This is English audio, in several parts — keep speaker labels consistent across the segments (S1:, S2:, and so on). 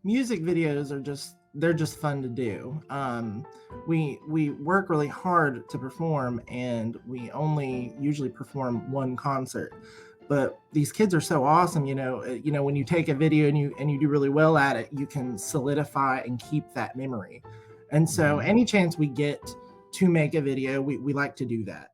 S1: music videos are they're just fun to do. We work really hard to perform, and we only usually perform one concert. But these kids are so awesome, when you take a video and you do really well at it, you can solidify and keep that memory. And so any chance we get to make a video, we like to do that.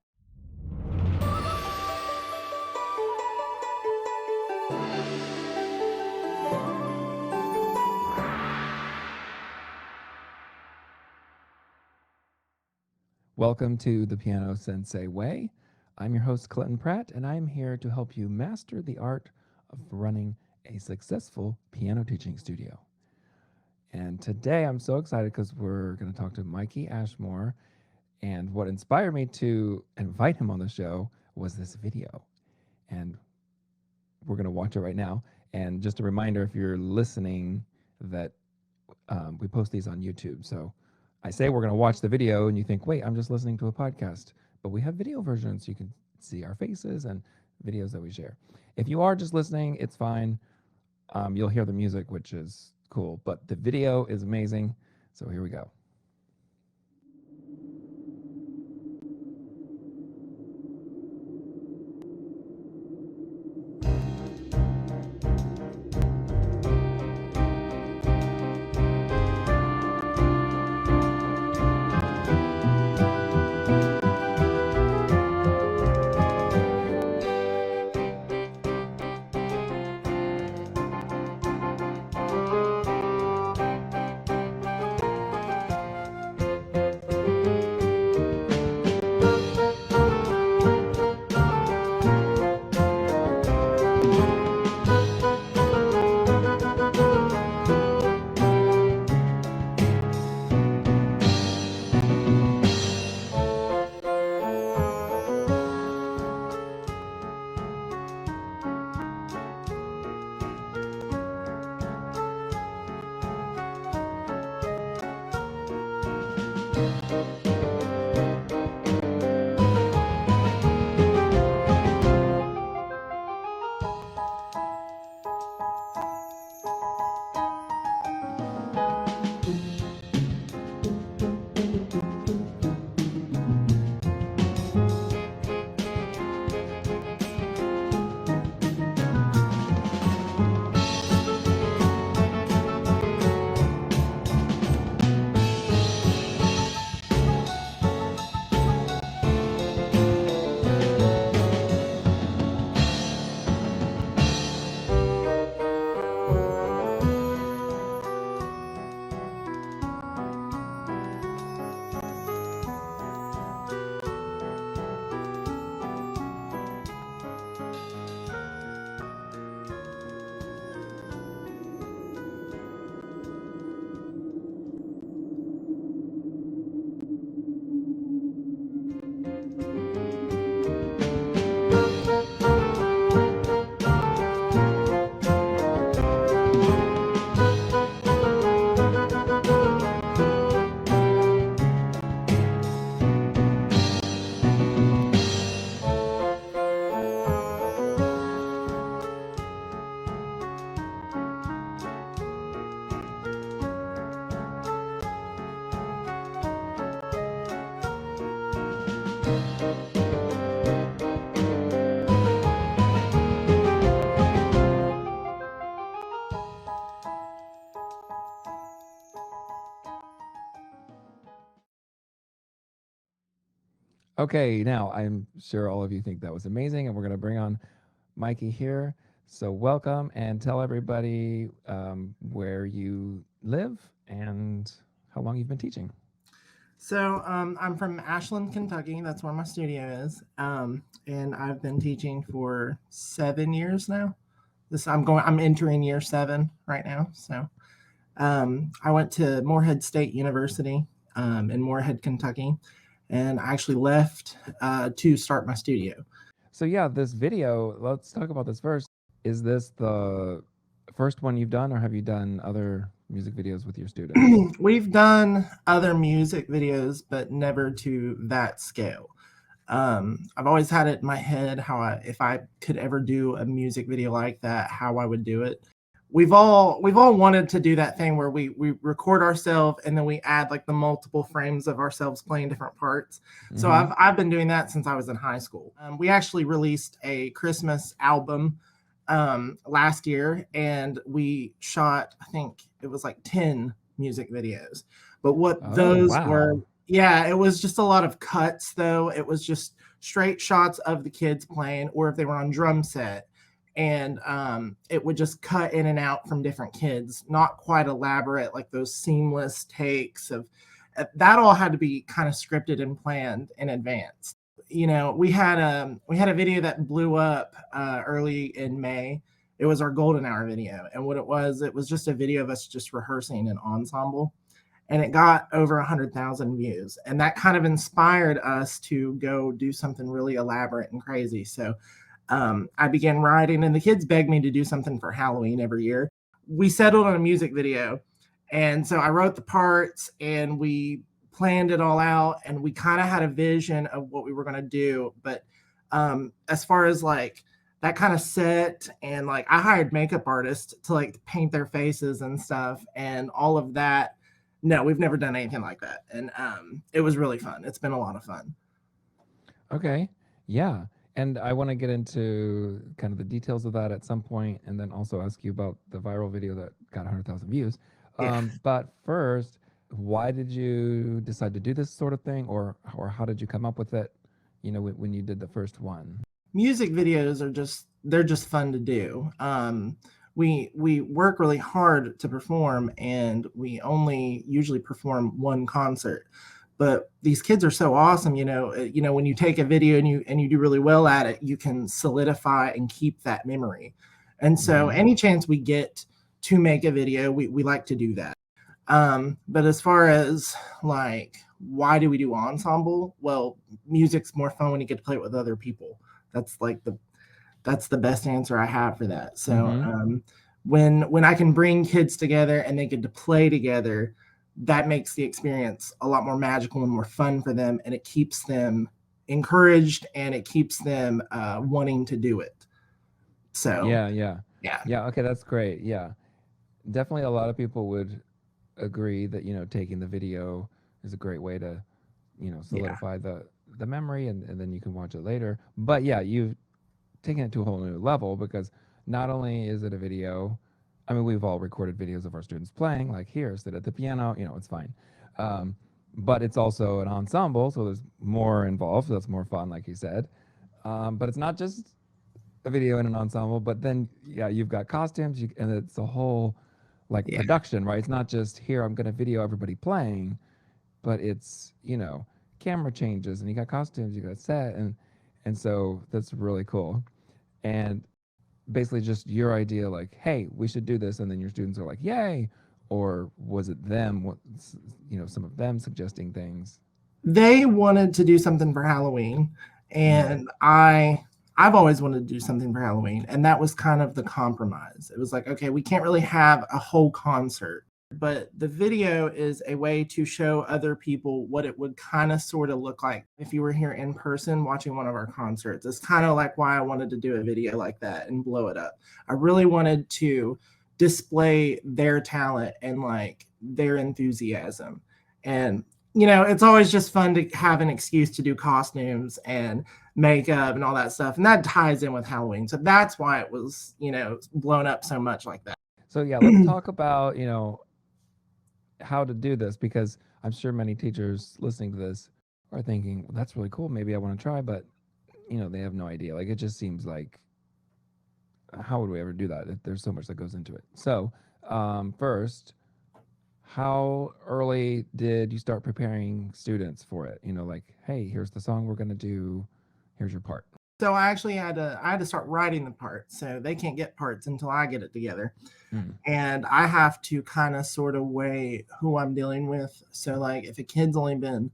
S2: Welcome to the Piano Sensei Way. I'm your host, Clinton Pratt, and I'm here to help you master the art of running a successful piano teaching studio. And today I'm so excited because we're going to talk to Mikey Ashmore. And what inspired me to invite him on the show was this video. And we're going to watch it right now. And just a reminder, if you're listening, that we post these on YouTube. So I say we're going to watch the video and you think, wait, I'm just listening to a podcast. But we have video versions so you can see our faces and videos that we share. If you are just listening, it's fine. You'll hear the music, which is cool. But the video is amazing. So here we go. Okay, now I'm sure all of you think that was amazing, and we're going to bring on Mikey here. So welcome, and tell everybody where you live and how long you've been teaching.
S1: So I'm from Ashland, Kentucky. That's where my studio is, and I've been teaching for 7 years now. I'm entering year 7 right now. So I went to Morehead State University in Morehead, Kentucky, and I actually left to start my studio.
S2: So yeah, this video, let's talk about this first. Is this the first one you've done, or have you done other music videos with your students?
S1: We've done other music videos, but never to that scale. I've always had it in my head if I could ever do a music video like that, how I would do it. we've all wanted to do that thing where we record ourselves and then we add like the multiple frames of ourselves playing different parts. So
S2: Mm-hmm.
S1: I've been doing that since I was in high school. We actually released a Christmas album last year, and we shot, I think it was like 10 music videos. But what
S2: Oh,
S1: those were,
S2: wow.
S1: yeah, it was just a lot of cuts though. It was just straight shots of the kids playing, or if they were on drum set, and it would just cut in and out from different kids, not quite elaborate like those seamless takes of that. All had to be kind of scripted and planned in advance. We had a video that blew up early in May. It was our golden hour video, and what it was just a video of us just rehearsing an ensemble, and it got over 100,000 views, and that kind of inspired us to go do something really elaborate and crazy. So I began writing, and the kids begged me to do something for Halloween every year. We settled on a music video, and so I wrote the parts, and we planned it all out, and we kind of had a vision of what we were going to do. But as far as like that kind of set, and like I hired makeup artists to like paint their faces and stuff and all of that. No, we've never done anything like that, and it was really fun. It's been a lot of fun.
S2: Okay. Yeah. And I want to get into kind of the details of that at some point, and then also ask you about the viral video that got 100,000 views.
S1: Yeah.
S2: But first, why did you decide to do this sort of thing, or how did you come up with it? When you did the first one.
S1: Music videos are just fun to do. We work really hard to perform, and we only usually perform one concert. But these kids are so awesome. When you take a video and you do really well at it, you can solidify and keep that memory. And so
S2: Mm-hmm.
S1: any chance we get to make a video, we like to do that. But as far as like why do we do ensemble? Well, music's more fun when you get to play it with other people. That's like that's the best answer I have for that. So
S2: Mm-hmm.
S1: when I can bring kids together and they get to play together, that makes the experience a lot more magical and more fun for them, and it keeps them encouraged, and it keeps them wanting to do it. So
S2: Yeah, yeah.
S1: yeah,
S2: Yeah, okay, that's great. Yeah. Definitely a lot of people would agree that, taking the video is a great way to,
S1: yeah,
S2: solidify the memory, and then you can watch it later. But yeah, you've taken it to a whole new level, because not only is it a video, I mean, we've all recorded videos of our students playing, like here, sit at the piano, it's fine. Um, but it's also an ensemble, so there's more involved, so that's more fun, like you said. But it's not just a video in an ensemble, but then yeah, you've got costumes, and it's a whole like
S1: yeah.
S2: production, right? It's not just here I'm going to video everybody playing, but it's camera changes, and you got costumes, you got set, and so that's really cool. And basically just your idea, like, hey, we should do this, and then your students are like, yay, or was it them? What some of them suggesting things?
S1: They wanted to do something for Halloween,
S2: Mm.
S1: and I've always wanted to do something for Halloween, and that was kind of the compromise. It was like, okay, we can't really have a whole concert, but the video is a way to show other people what it would kind of sort of look like if you were here in person watching one of our concerts. It's kind of like why I wanted to do a video like that and blow it up. I really wanted to display their talent and like their enthusiasm. And it's always just fun to have an excuse to do costumes and makeup and all that stuff. And that ties in with Halloween. So that's why it was, blown up so much like that.
S2: So yeah, let's talk about how to do this, because I'm sure many teachers listening to this are thinking, well, that's really cool, maybe I want to try, but they have no idea. Like, it just seems like, how would we ever do that? There's so much that goes into it. So first, how early did you start preparing students for it? Like, hey, here's the song we're going to do, here's your part.
S1: So I had to start writing the parts. So they can't get parts until I get it together.
S2: Mm.
S1: And I have to kind of sort of weigh who I'm dealing with. So like if a kid's only been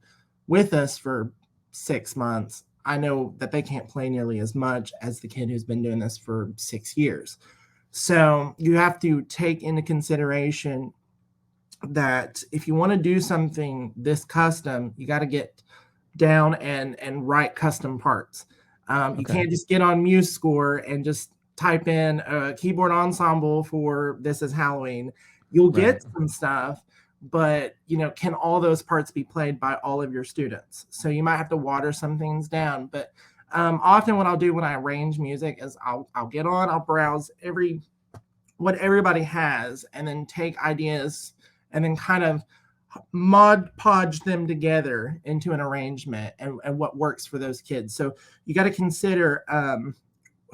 S1: with us for 6 months, I know that they can't play nearly as much as the kid who's been doing this for 6 years. So you have to take into consideration that if you want to do something this custom, you got to get down and write custom parts. You
S2: Okay.
S1: can't just get on MuseScore and just type in a keyboard ensemble for This Is Halloween, you'll get some stuff, but can all those parts be played by all of your students? So you might have to water some things down. But often what I'll do when I arrange music is I'll get on, I'll browse what everybody has, and then take ideas and then kind of mod podge them together into an arrangement and what works for those kids. So you got to consider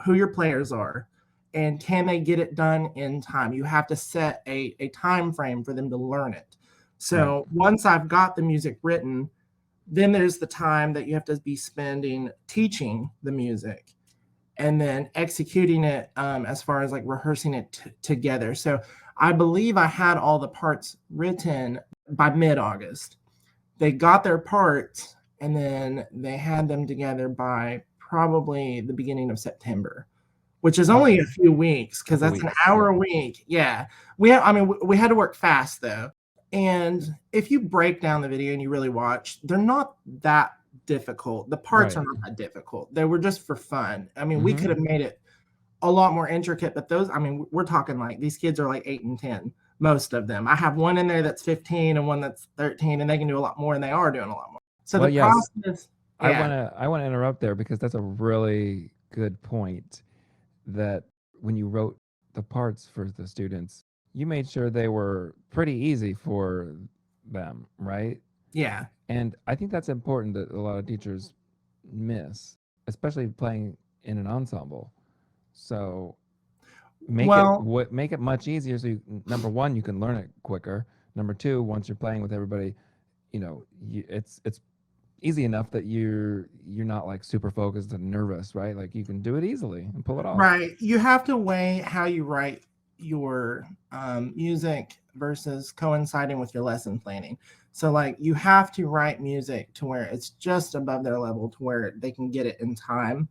S1: who your players are and can they get it done in time. You have to set a time frame for them to learn it. So once I've got the music written, then there's the time that you have to be spending teaching the music and then executing it as far as like rehearsing it together. So I believe I had all the parts written by mid-August. They got their parts and then they had them together by probably the beginning of September, which is only a few weeks because that's an hour a week. Yeah. We had to work fast though. And if you break down the video and you really watch, they're not that difficult. The parts are not that difficult. They were just for fun. I mean, we could have made it a lot more intricate, but those, we're talking like these kids are like 8 and 10, most of them. I have one in there that's 15 and one that's 13, and they can do a lot more, and they are doing a lot more. So the process. Yeah.
S2: I want to interrupt there because that's a really good point. That when you wrote the parts for the students, you made sure they were pretty easy for them, right?
S1: Yeah.
S2: And I think that's important that a lot of teachers miss, especially playing in an ensemble. So make it much easier. So number one, you can learn it quicker. Number two, once you're playing with everybody, it's easy enough that you're not like super focused and nervous, right? Like you can do it easily and pull it off.
S1: Right. You have to weigh how you write your music versus coinciding with your lesson planning. So like you have to write music to where it's just above their level to where they can get it in time.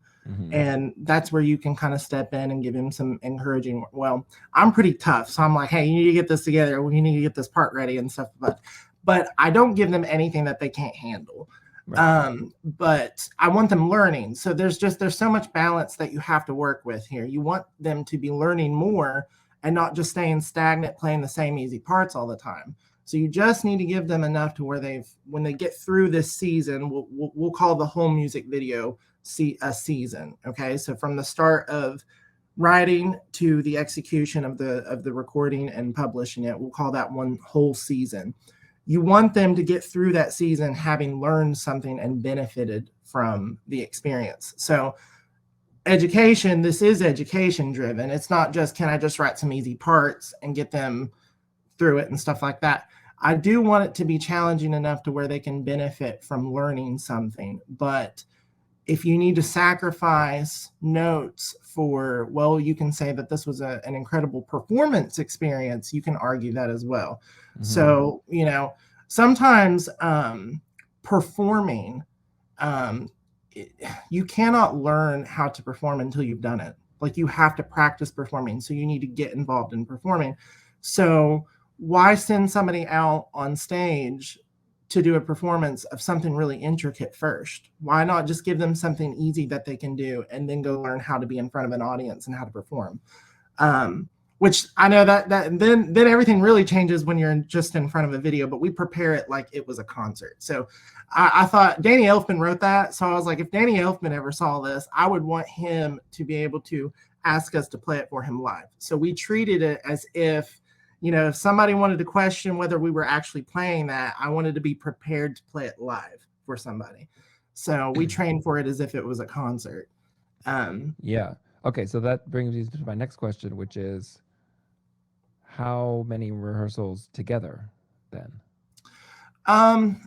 S1: And that's where you can kind of step in and give him some encouraging. Well, I'm pretty tough. So I'm like, hey, you need to get this together. We need to get this part ready and stuff. But I don't give them anything that they can't handle. But I want them learning. So there's so much balance that you have to work with here. You want them to be learning more and not just staying stagnant, playing the same easy parts all the time. So you just need to give them enough to where when they get through this season, we'll call the whole music video a season. Okay. So from the start of writing to the execution of the recording and publishing it, we'll call that one whole season. You want them to get through that season having learned something and benefited from the experience. So education, this is education driven. It's not just, can I just write some easy parts and get them through it and stuff like that. I do want it to be challenging enough to where they can benefit from learning something. But if you need to sacrifice notes for, well, you can say that this was an incredible performance experience. You can argue that as well. So, sometimes performing, you cannot learn how to perform until you've done it. Like you have to practice performing. So you need to get involved in performing. So why send somebody out on stage to do a performance of something really intricate first? Why not just give them something easy that they can do and then go learn how to be in front of an audience and how to perform? Which I know that then everything really changes when you're just in front of a video, but we prepare it like it was a concert. So I thought Danny Elfman wrote that. So I was like, if Danny Elfman ever saw this, I would want him to be able to ask us to play it for him live. So we treated it as if, if somebody wanted to question whether we were actually playing that, I wanted to be prepared to play it live for somebody. So we trained for it as if it was a concert.
S2: Yeah. Okay. So that brings me to my next question, which is, how many rehearsals together then?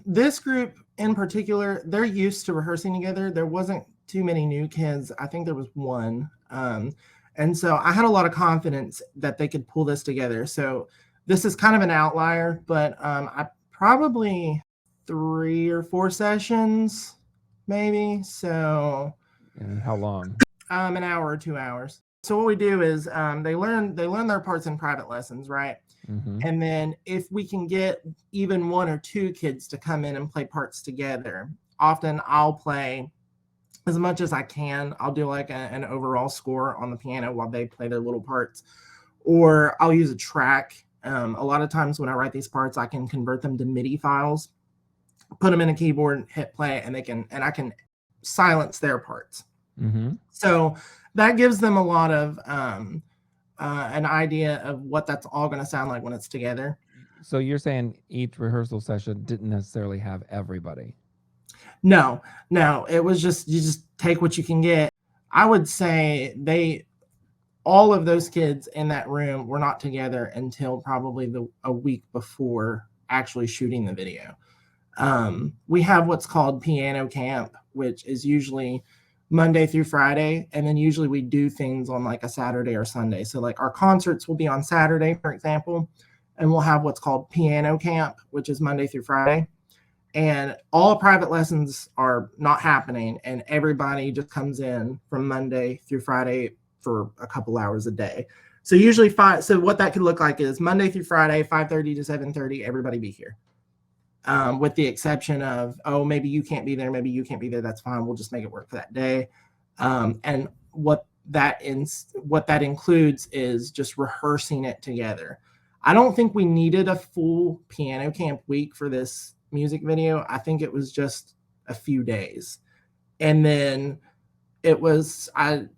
S1: This group in particular, they're used to rehearsing together. There wasn't too many new kids. I think there was one. And so I had a lot of confidence that they could pull this together. So this is kind of an outlier, but I probably 3 or 4 sessions, maybe. So
S2: and how long?
S1: An hour or 2 hours. So what we do is they learn their parts in private lessons, right? And then if we can get even 1 or 2 kids to come in and play parts together, often I'll play as much as I can, I'll do like an overall score on the piano while they play their little parts, or I'll use a track. A lot of times when I write these parts, I can convert them to MIDI files, put them in a keyboard, hit play, and I can silence their parts.
S2: Mm-hmm.
S1: So that gives them a lot of an idea of what that's all going to sound like when it's together.
S2: So you're saying each rehearsal session didn't necessarily have everybody?
S1: No, no, it was just you just take what you can get. I would say all of those kids in that room were not together until probably a week before actually shooting the video. We have what's called piano camp, which is usually Monday through Friday, and then usually we do things on like a Saturday or Sunday. So like our concerts will be on Saturday, for example, and we'll have what's called piano camp, which is Monday through Friday. And all private lessons are not happening, and everybody just comes in from Monday through Friday for a couple hours a day. So usually so what that could look like is Monday through Friday, 5:30 to 7:30, everybody be here. With the exception of, oh, maybe you can't be there, maybe you can't be there, that's fine, we'll just make it work for that day. And what that includes is just rehearsing it together. I don't think we needed a full piano camp week for this music video. I think it was just a few days. And then it was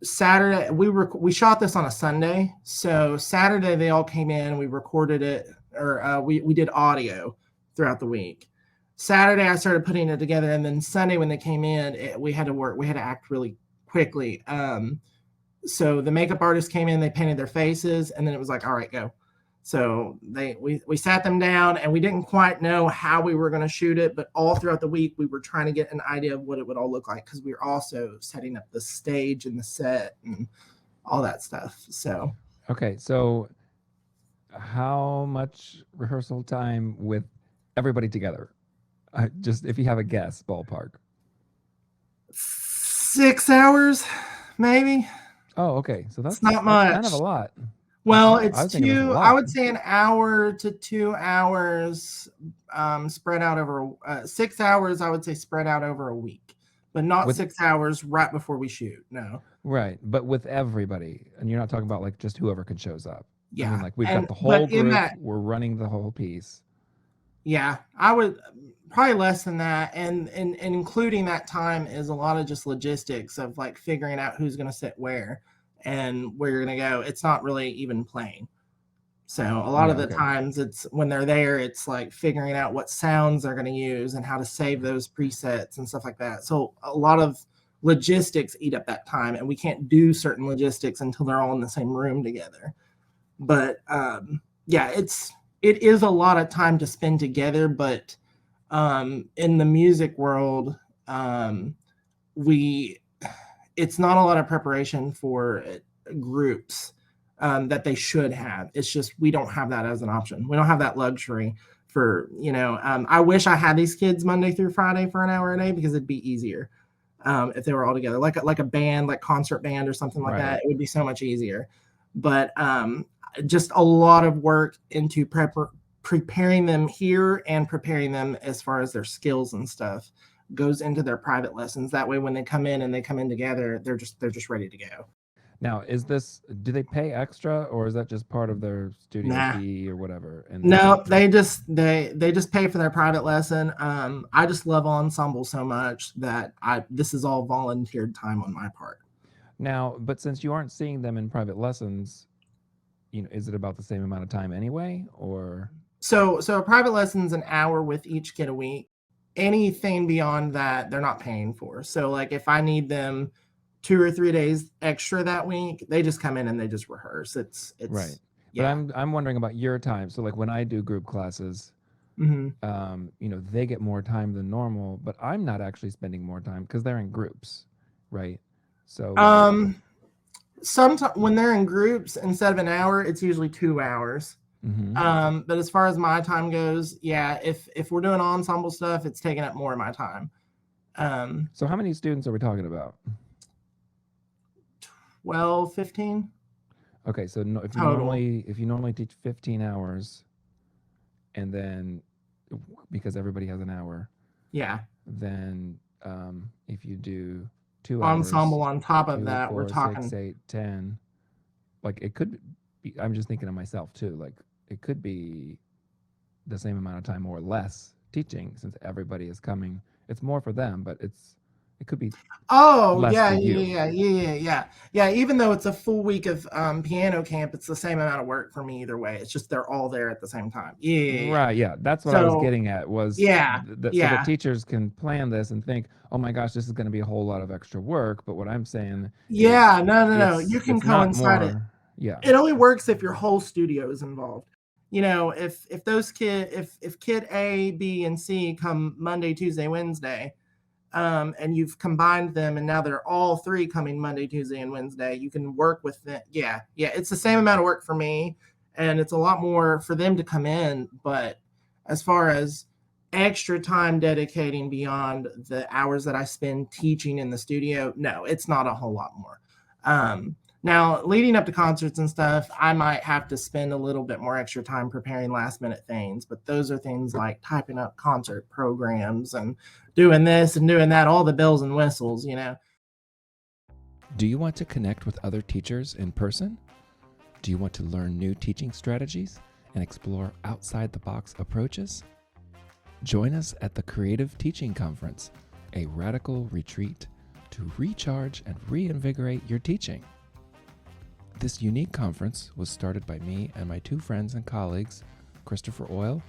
S1: Saturday. We shot this on a Sunday, so Saturday they all came in. We recorded it, or we did audio throughout the week. Saturday I started putting it together, and then Sunday when they came in, we had to act really quickly. So the makeup artist came in, they painted their faces, and then it was like, all right, go. So we sat them down, and we didn't quite know how we were going to shoot it, but all throughout the week we were trying to get an idea of what it would all look like, because we were also setting up the stage and the set and all that stuff. So
S2: Okay, so how much rehearsal time with everybody together? Just if you have a guess, ballpark.
S1: 6 hours, maybe.
S2: Oh, okay. So
S1: It's not much.
S2: kind of a lot.
S1: Well,
S2: I
S1: it's
S2: was thinking that's a
S1: I
S2: lot.
S1: would say an hour to 2 hours spread out over 6 hours, I would say spread out over a week, but not 6 hours right before we shoot. No.
S2: Right. But with everybody, and you're not talking about like just whoever can shows up. I
S1: Yeah.
S2: mean, like we've got the
S1: But
S2: whole
S1: in
S2: group,
S1: that,
S2: we're running the whole piece.
S1: yeah, I would probably less than that. And including that time is a lot of just logistics of like figuring out who's going to sit where and where you're going to go. It's not really even playing. So a lot of the times it's when they're there, it's like figuring out what sounds they're going to use and how to save those presets and stuff like that. So a lot of logistics eat up that time, and we can't do certain logistics until they're all in the same room together. But yeah, it is a lot of time to spend together. But in the music world, it's not a lot of preparation for groups that they should have. It's just we don't have that as an option. We don't have that luxury for, I wish I had these kids Monday through Friday for an hour a day, because it'd be easier if they were all together, like a band, like concert band or something like that. It would be so much easier. But just a lot of work into preparing them here and preparing them as far as their skills and stuff goes into their private lessons. That way, when they come in together, they're just ready to go.
S2: Now, do they pay extra, or is that just part of their studio fee or whatever? And
S1: no, they just pay for their private lesson. I just love ensemble so much that this is all volunteered time on my part.
S2: Now, but since you aren't seeing them in private lessons, is it about the same amount of time anyway, or?
S1: So a private lesson's an hour with each kid a week. Anything beyond that, they're not paying for. So like if I need them 2 or 3 days extra that week, they just come in and they just rehearse. It's
S2: right.
S1: Yeah.
S2: But I'm wondering about your time. So like when I do group classes, they get more time than normal, but I'm not actually spending more time because they're in groups, right? So
S1: sometimes when they're in groups, instead of an hour, it's usually 2 hours. But as far as my time goes, yeah, if we're doing ensemble stuff, it's taking up more of my time.
S2: So how many students are we talking about?
S1: 12, 15.
S2: Okay, so if you normally teach 15 hours, and then because everybody has an hour,
S1: yeah,
S2: then if you do 2
S1: ensemble
S2: hours,
S1: on top of
S2: 2,
S1: that, we're
S2: 4, 6,
S1: talking.
S2: 8, 10. Like it could be, I'm just thinking of myself too. Like it could be the same amount of time or less teaching since everybody is coming. It's more for them, but it could be
S1: Oh
S2: less
S1: yeah,
S2: for
S1: yeah,
S2: you.
S1: yeah, yeah, yeah, yeah. Yeah, even though it's a full week of piano camp, it's the same amount of work for me either way. It's just they're all there at the same time. Yeah, yeah, yeah.
S2: Right. Yeah. That's what I was
S1: So
S2: getting at was
S1: yeah,
S2: so that
S1: yeah,
S2: teachers can plan this and think, oh my gosh, this is going to be a whole lot of extra work. But what I'm saying is
S1: yeah. No, no, no. You can
S2: it's not
S1: coincide it.
S2: more. Yeah.
S1: It only works if your whole studio is involved. If those if kid A, B, and C come Monday, Tuesday, Wednesday, and you've combined them, and now they're all three coming Monday, Tuesday, and Wednesday. You can work with it. Yeah, yeah. It's the same amount of work for me, and it's a lot more for them to come in. But as far as extra time dedicating beyond the hours that I spend teaching in the studio, no, it's not a whole lot more. Now, leading up to concerts and stuff, I might have to spend a little bit more extra time preparing last minute things, but those are things like typing up concert programs and doing this and doing that, all the bells and whistles.
S2: Do you want to connect with other teachers in person? Do you want to learn new teaching strategies and explore outside the box approaches? Join us at the Creative Teaching Conference, a radical retreat to recharge and reinvigorate your teaching. This unique conference was started by me and my 2 friends and colleagues, Christopher Oil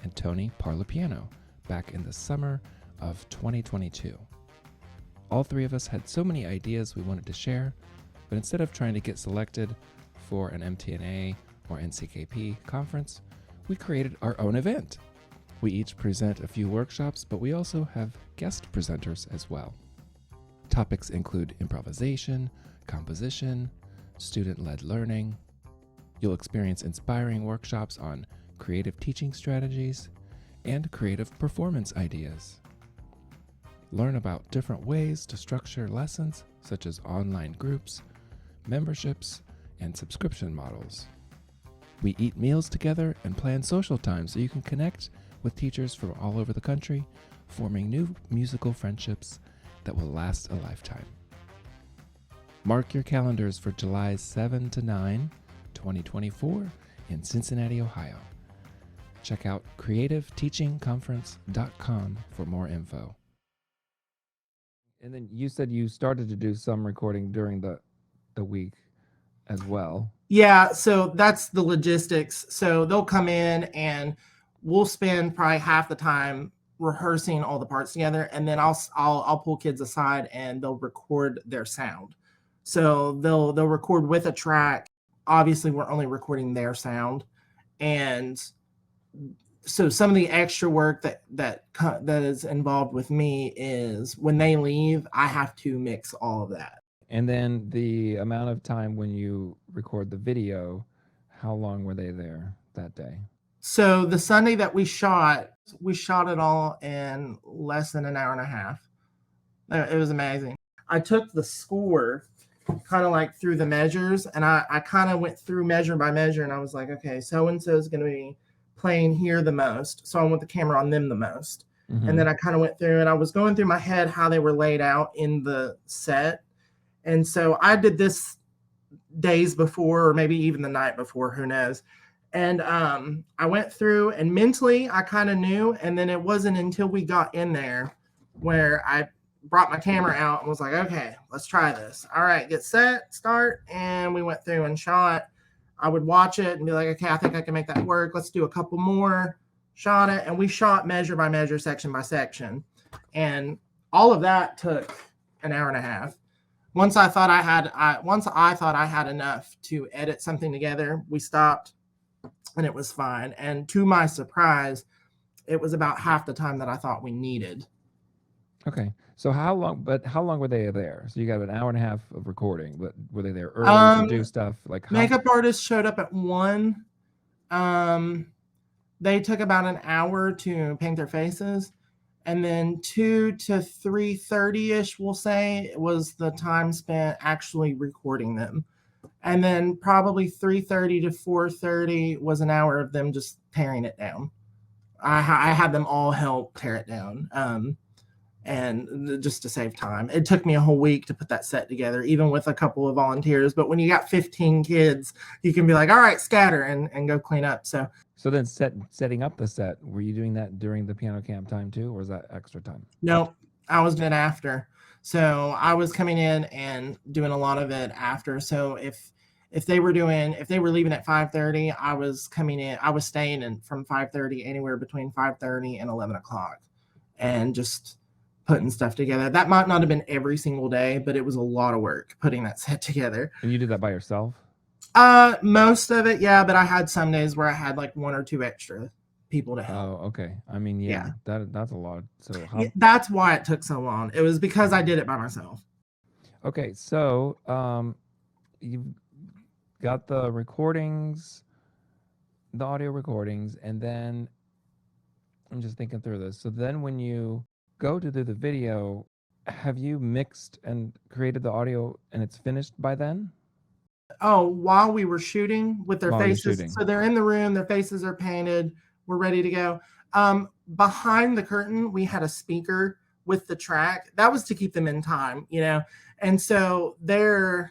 S2: and Tony Parlapiano, back in the summer of 2022. All 3 of us had so many ideas we wanted to share, but instead of trying to get selected for an MTNA or NCKP conference, we created our own event. We each present a few workshops, but we also have guest presenters as well. Topics include improvisation, composition, student-led learning. You'll experience inspiring workshops on creative teaching strategies and creative performance ideas. Learn about different ways to structure lessons, such as online groups, memberships, and subscription models. We eat meals together and plan social time so you can connect with teachers from all over the country, forming new musical friendships that will last a lifetime. Mark your calendars for July 7 to 9, 2024 in Cincinnati, Ohio. Check out creativeteachingconference.com for more info. And then you said you started to do some recording during the week as well.
S1: Yeah, so that's the logistics. So they'll come in and we'll spend probably half the time rehearsing all the parts together, and then I'll pull kids aside and they'll record their sound. So they'll record with a track. Obviously, we're only recording their sound, and so some of the extra work that is involved with me is when they leave, I have to mix all of that.
S2: And then the amount of time when you record the video, how long were they there that day?
S1: So the Sunday that we shot it all in less than an hour and a half. It was amazing. I took the score kind of like through the measures, and I kind of went through measure by measure, and I was like, okay, so-and-so is going to be playing here the most, so I want the camera on them the most.
S2: Mm-hmm.
S1: And then I kind of went through and I was going through my head how they were laid out in the set. And so I did this days before, or maybe even the night before, who knows. And I went through and mentally I kind of knew. And then it wasn't until we got in there where I brought my camera out and was like, okay, let's try this. All right, get set, start. And we went through and shot. I would watch it and be like, okay, I think I can make that work. Let's do a couple more. Shot it. And we shot measure by measure, section by section. And all of that took an hour and a half. Once I thought I had enough to edit something together, we stopped and it was fine. And to my surprise, it was about half the time that I thought we needed.
S2: Okay. So how long were they there? So you got an hour and a half of recording, but were they there early to do stuff? Like
S1: makeup artists showed up at 1. They took about an hour to paint their faces. And then 2 to 3:30-ish, we'll say, was the time spent actually recording them. And then probably 3:30 to 4:30 was an hour of them just tearing it down. I had them all help tear it down. and just to save time. It took me a whole week to put that set together, even with a couple of volunteers. But when you got 15 kids, you can be like, all right, scatter and go clean up.
S2: So then setting up the set, were you doing that during the piano camp time too, or was that extra time?
S1: No, I was doing it after. So I was coming in and doing a lot of it after. So if they were leaving at 5:30, I was coming in, I was staying in from 5:30, anywhere between 5:30 and 11 o'clock, and just putting stuff together. That might not have been every single day, but it was a lot of work putting that set together.
S2: And you did that by yourself?
S1: Most of it, yeah, but I had some days where I had like one or two extra people to help.
S2: Oh, okay. I mean, yeah. That's a lot. So how?
S1: Yeah, that's why it took so long. It was because I did it by myself.
S2: Okay, so you've got the recordings, the audio recordings, and then I'm just thinking through this. So then when you go to do the video, have you mixed and created the audio and it's finished by then?
S1: Oh, while we were shooting with their
S2: While you're
S1: faces.
S2: shooting.
S1: So they're in the room, their faces are painted, we're ready to go. Behind the curtain, we had a speaker with the track. That was to keep them in time, you know. And so the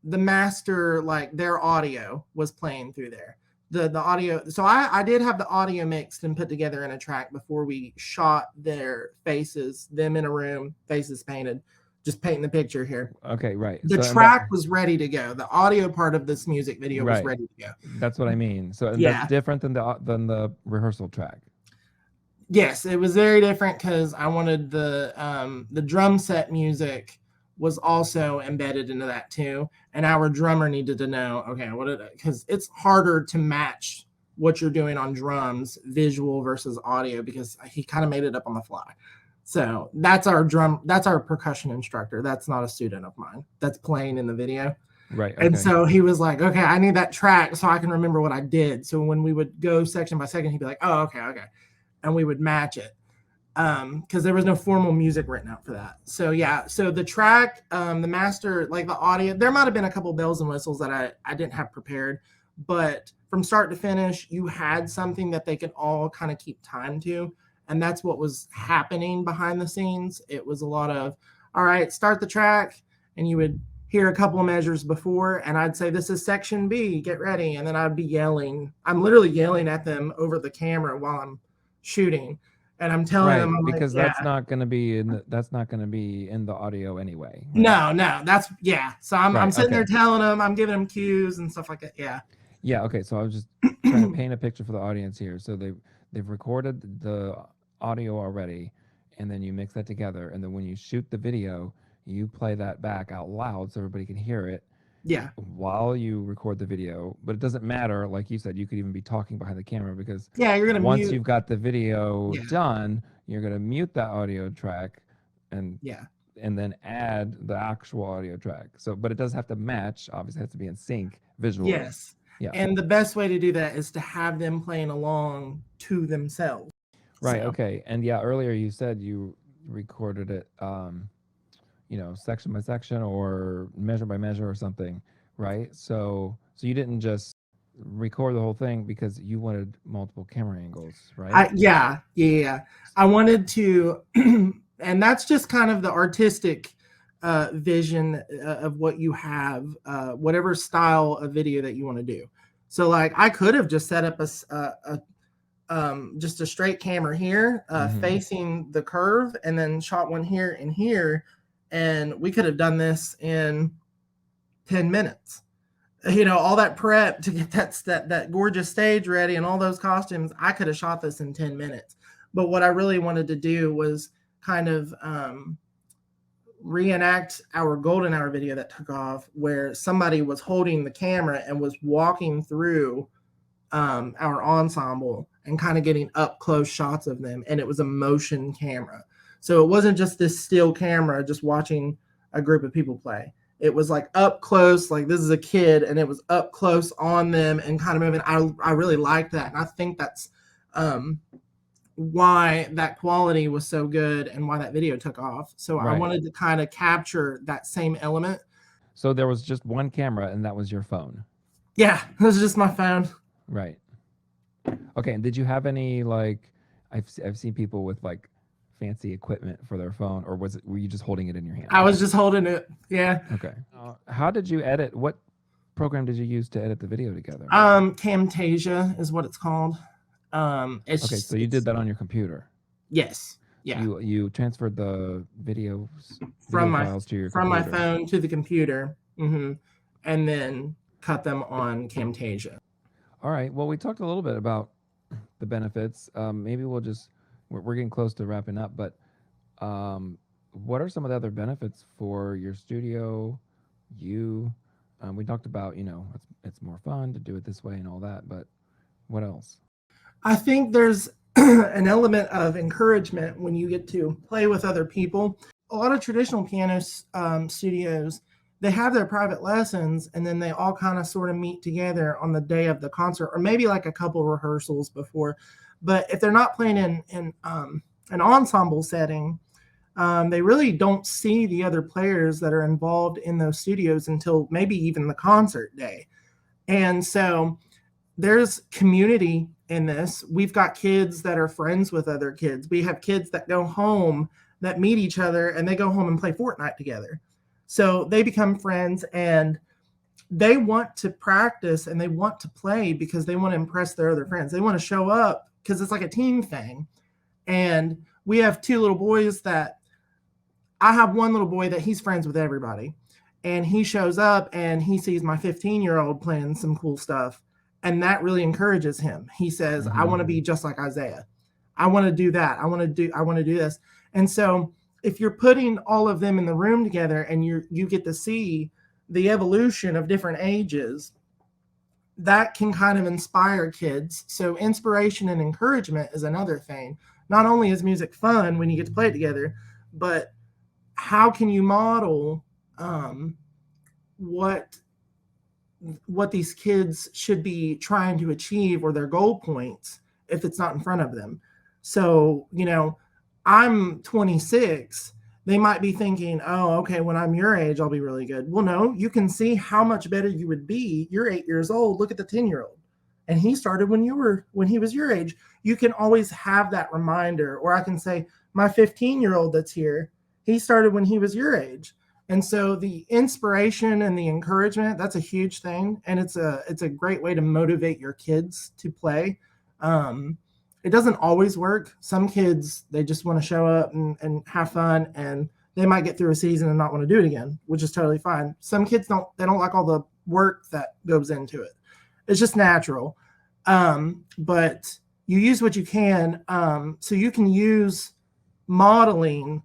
S1: master, like their audio was playing through there. The audio. So I did have the audio mixed and put together in a track before we shot their faces, them in a room, faces painted. Just painting the picture here.
S2: Okay, right.
S1: The track was ready to go. The audio part of this music video was ready to go.
S2: That's what I mean. So
S1: Yeah.
S2: that's different than the rehearsal track.
S1: Yes, it was very different because I wanted the drum set music was also embedded into that too, and our drummer needed to know, okay, because it's harder to match what you're doing on drums, visual versus audio, because he kind of made it up on the fly. So that's our percussion instructor. That's not a student of mine. That's playing in the video.
S2: Right. Okay.
S1: And so he was like, okay, I need that track so I can remember what I did. So when we would go section by section, he'd be like, oh, okay. And we would match it. Because there was no formal music written out for that. So yeah, so the track, the master, like the audio, there might have been a couple bells and whistles that I didn't have prepared, but from start to finish, you had something that they could all kind of keep time to. And that's what was happening behind the scenes. It was a lot of, all right, start the track, and you would hear a couple of measures before, and I'd say, this is section B, get ready. And then I'd be yelling. I'm literally yelling at them over the camera while I'm shooting. And I'm telling them,
S2: because that's not going to be in the audio anyway.
S1: Right? No, that's So I'm sitting there telling them, I'm giving them cues and stuff like that. Yeah.
S2: Yeah. Okay. So I was just trying to paint a picture for the audience here. So they've recorded the audio already, and then you mix that together, and then when you shoot the video, you play that back out loud so everybody can hear it.
S1: Yeah.
S2: While you record the video, but it doesn't matter. Like you said, you could even be talking behind the camera because
S1: you're gonna
S2: once you've got the video done, you're gonna mute that audio track and then add the actual audio track. So, but it does have to match. Obviously, it has to be in sync visually.
S1: Yes. Yeah. And the best way to do that is to have them playing along to themselves.
S2: Right. So. Okay. And yeah, earlier you said you recorded it. Section by section or measure by measure or something, right? So you didn't just record the whole thing because you wanted multiple camera angles, right?
S1: Yeah. I wanted to, and that's just kind of the artistic vision of what you have, whatever style of video that you want to do. So like I could have just set up just a straight camera here, facing the curve, and then shot one here and here. And we could have done this in 10 minutes. All that prep to get that gorgeous stage ready and all those costumes, I could have shot this in 10 minutes. But what I really wanted to do was kind of reenact our golden hour video that took off, where somebody was holding the camera and was walking through our ensemble and kind of getting up close shots of them. And it was a motion camera. So it wasn't just this still camera just watching a group of people play. It was like up close, like this is a kid, and it was up close on them and kind of moving. I really liked that. And I think that's why that quality was so good and why that video took off. So I wanted to kind of capture that same element.
S2: So there was just one camera, and that was your phone?
S1: Yeah, it was just my phone.
S2: Right. Okay, and did you have any, like, I've seen people with like fancy equipment for their phone, or were you just holding it in your hand?
S1: I was just holding it. Yeah.
S2: Okay. How did you edit? What program did you use to edit the video together?
S1: Camtasia is what it's called.
S2: Okay, so you did that on your computer.
S1: Yes. Yeah.
S2: You transferred the video
S1: From my
S2: files to your
S1: from my
S2: computer.
S1: phone to the computer, and then cut them on Camtasia.
S2: All right. Well, we talked a little bit about the benefits. Maybe we're getting close to wrapping up, but what are some of the other benefits for your studio? We talked about, it's more fun to do it this way and all that, but what else?
S1: I think there's an element of encouragement when you get to play with other people. A lot of traditional piano studios, they have their private lessons, and then they all kind of sort of meet together on the day of the concert, or maybe like a couple rehearsals before. But if they're not playing in an ensemble setting, they really don't see the other players that are involved in those studios until maybe even the concert day. And so there's community in this. We've got kids that are friends with other kids. We have kids that go home that meet each other, and they go home and play Fortnite together. So they become friends, and they want to practice and they want to play because they want to impress their other friends. They want to show up because it's like a team thing. And we have two little boys that I have one little boy that he's friends with everybody. And he shows up and he sees my 15-year-old playing some cool stuff. And that really encourages him. He says, I want to be just like Isaiah. I want to do that. I want to do this. And so if you're putting all of them in the room together and you get to see the evolution of different ages, that can kind of inspire kids. So inspiration and encouragement is another thing. Not only is music fun when you get to play it together, but how can you model what these kids should be trying to achieve, or their goal points, if it's not in front of them. So, I'm 26. They might be thinking, oh, okay, when I'm your age, I'll be really good. Well, no, you can see how much better you would be. You're 8 years old. Look at the 10-year-old. And he started when he was your age. You can always have that reminder. Or I can say, my 15-year-old that's here, he started when he was your age. And so the inspiration and the encouragement, that's a huge thing. And it's a great way to motivate your kids to play. It doesn't always work. Some kids, they just want to show up and have fun, and they might get through a season and not want to do it again, which is totally fine. Some kids don't like all the work that goes into it. It's just natural. But you use what you can. So you can use modeling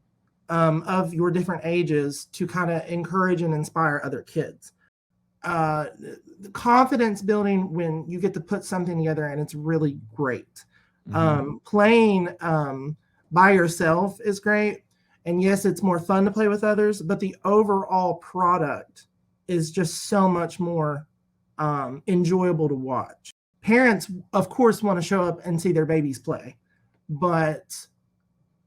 S1: of your different ages to kind of encourage and inspire other kids. Confidence building when you get to put something together and it's really great. Playing by yourself is great. And yes, it's more fun to play with others, but the overall product is just so much more enjoyable to watch. Parents, of course, want to show up and see their babies play, but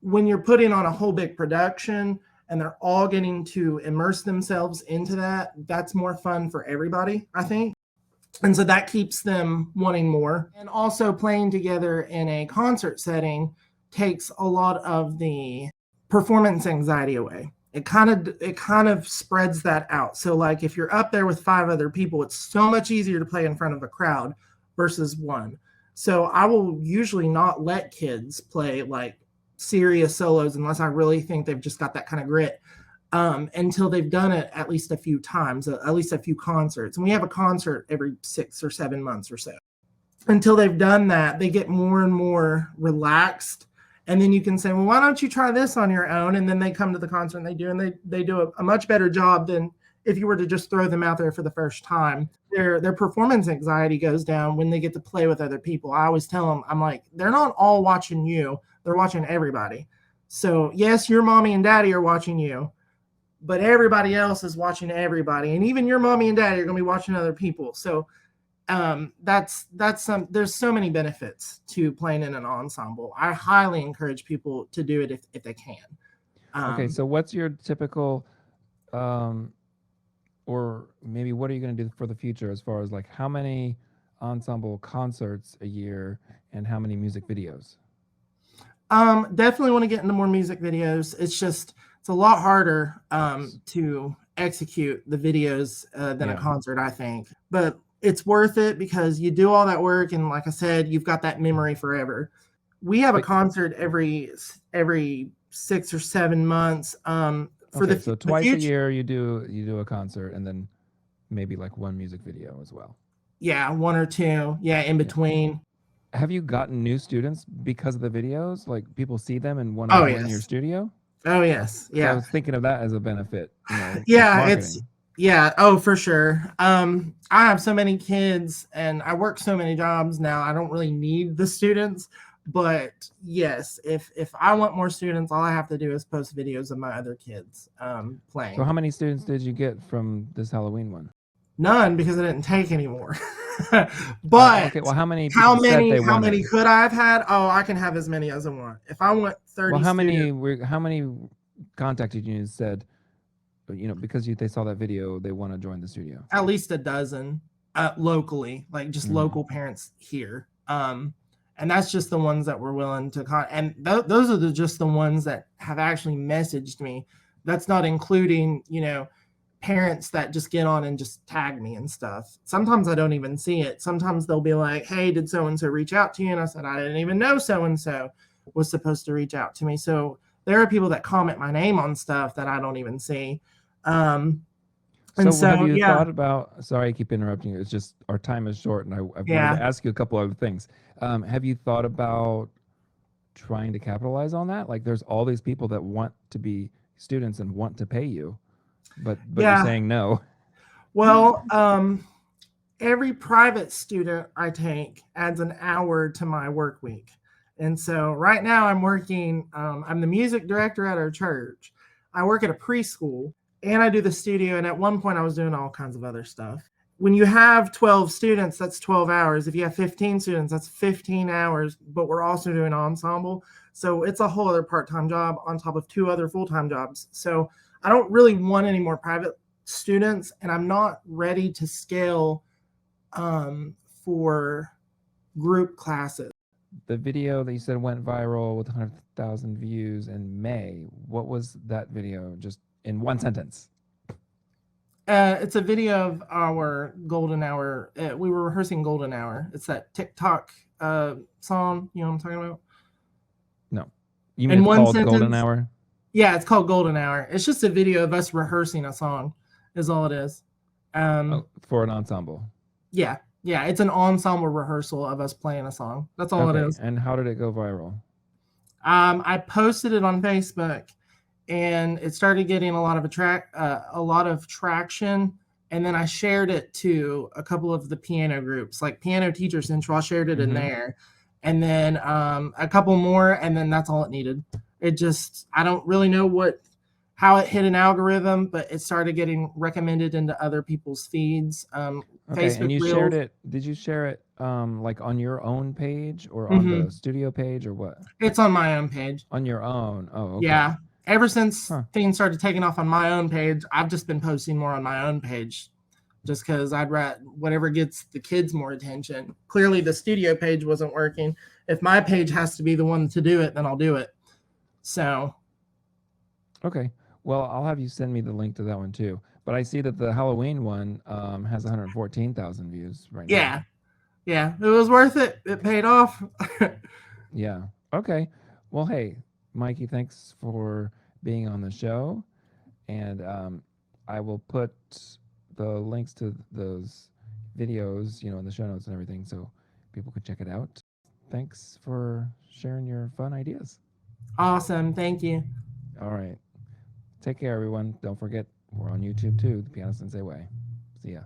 S1: when you're putting on a whole big production and they're all getting to immerse themselves into that, that's more fun for everybody, I think. And so that keeps them wanting more. And also playing together in a concert setting takes a lot of the performance anxiety away. It kind of spreads that out. So like if you're up there with 5 other people, it's so much easier to play in front of a crowd versus one. So I will usually not let kids play like serious solos unless I really think they've just got that kind of grit, until they've done it at least a few times, at least a few concerts. And we have a concert every 6 or 7 months or so. Until they've done that, they get more and more relaxed. And then you can say, well, why don't you try this on your own? And then they come to the concert and they do a much better job than if you were to just throw them out there for the first time. Their performance anxiety goes down when they get to play with other people. I always tell them, I'm like, they're not all watching you. They're watching everybody. So yes, your mommy and daddy are watching you, but everybody else is watching everybody. And even your mommy and daddy are going to be watching other people. So there's so many benefits to playing in an ensemble. I highly encourage people to do it if they can.
S2: Okay, so what's your typical, or maybe what are you going to do for the future as far as like how many ensemble concerts a year and how many music videos?
S1: Definitely want to get into more music videos. It's a lot harder to execute the videos than a
S2: Yeah.
S1: concert, I think. But it's worth it because you do all that work, and like I said, you've got that memory forever. We have a
S2: But
S1: concert every 6 or 7 months. For
S2: okay, so
S1: the
S2: twice a
S1: future,
S2: year you do a concert and then maybe like one music video as well.
S1: yeah, one or two, yeah, in
S2: Yeah.
S1: between.
S2: Have you gotten new students because of the videos? Like people see them and want to
S1: Oh
S2: join your
S1: yes,
S2: studio?
S1: oh yes,
S2: Because I
S1: yeah.
S2: was thinking of that as a benefit, like
S1: Yeah, it's
S2: marketing.
S1: yeah, oh for sure. I have so many kids and I work so many jobs now. I don't really need the students, but yes, if I want more students, all I have to do is post videos of my other kids
S2: So
S1: playing.
S2: how many students did you get from this Halloween one?
S1: None because I didn't take anymore.
S2: Oh,
S1: But
S2: okay. Well, how many people said they
S1: how many
S2: wanted?
S1: could I have had? Oh, I can have as many as I want. If I want
S2: Well,
S1: 30 students,
S2: how many contacted you and said, because they saw that video, they want to join the studio?
S1: at least a dozen locally, like just
S2: Mm.
S1: local parents here. And that's just the ones that were willing to and those are just the ones that have actually messaged me. That's not including, parents that just get on and just tag me and stuff. Sometimes I don't even see it. Sometimes they'll be like, "Hey, did so and so reach out to you?" And I said, "I didn't even know so and so was supposed to reach out to me." So there are people that comment my name on stuff that I don't even see. Um, and
S2: So have
S1: so,
S2: you
S1: yeah,
S2: thought about? Sorry, I keep interrupting you. It's just our time is short, and I wanted to
S1: yeah,
S2: ask you a couple other things. Have you thought about trying to capitalize on that? Like, there's all these people that want to be students and want to pay you, but you're
S1: yeah.
S2: saying no.
S1: Well, every private student I take adds an hour to my work week. And so right now I'm the music director at our church. I work at a preschool and I do the studio. And at one point, I was doing all kinds of other stuff. When you have 12 students, that's 12 hours. If you have 15 students, that's 15 hours. But we're also doing ensemble. So it's a whole other part time job on top of two other full time jobs. So I don't really want any more private students. And I'm not ready to scale for group classes.
S2: The video that you said went viral with 100,000 views in May. What was that video? Just in one sentence.
S1: It's a video of our golden hour. We were rehearsing golden hour. It's that TikTok song. You know what I'm talking about?
S2: No, you mean
S1: In
S2: it's
S1: one
S2: called Golden
S1: sentence.
S2: Hour?
S1: Yeah, it's called Golden Hour. It's just a video of us rehearsing a song, is all it is.
S2: Oh, for an ensemble.
S1: Yeah, yeah, it's an ensemble rehearsal of us playing a song. That's all it
S2: Okay,
S1: is.
S2: and how did it go viral?
S1: I posted it on Facebook, and it started getting a lot of traction. And then I shared it to a couple of the piano groups, like Piano Teacher Central. I shared it in
S2: Mm-hmm.
S1: there, and then a couple more, and then that's all it needed. I don't really know how it hit an algorithm, but it started getting recommended into other people's feeds.
S2: Okay, and
S1: Facebook
S2: you shared
S1: Reels.
S2: it. Did you share it like on your own page or on the
S1: Hmm.
S2: studio page or what?
S1: It's on my own page.
S2: On your own. Oh, okay.
S1: Yeah. Ever since
S2: Huh.
S1: things started taking off on my own page, I've just been posting more on my own page just because I'd rather whatever gets the kids more attention. Clearly, the studio page wasn't working. If my page has to be the one to do it, then I'll do it. So,
S2: Okay. Well, I'll have you send me the link to that one too. But I see that the Halloween one has 114,000 views right now.
S1: yeah, yeah, it was worth it. It paid off.
S2: Yeah. Okay. Well, hey, Mikey, thanks for being on the show. And I will put the links to those videos, in the show notes and everything so people can check it out. Thanks for sharing your fun ideas.
S1: Awesome. Thank you.
S2: All right. Take care, everyone. Don't forget, we're on YouTube too, The Piano Sensei Way. See ya.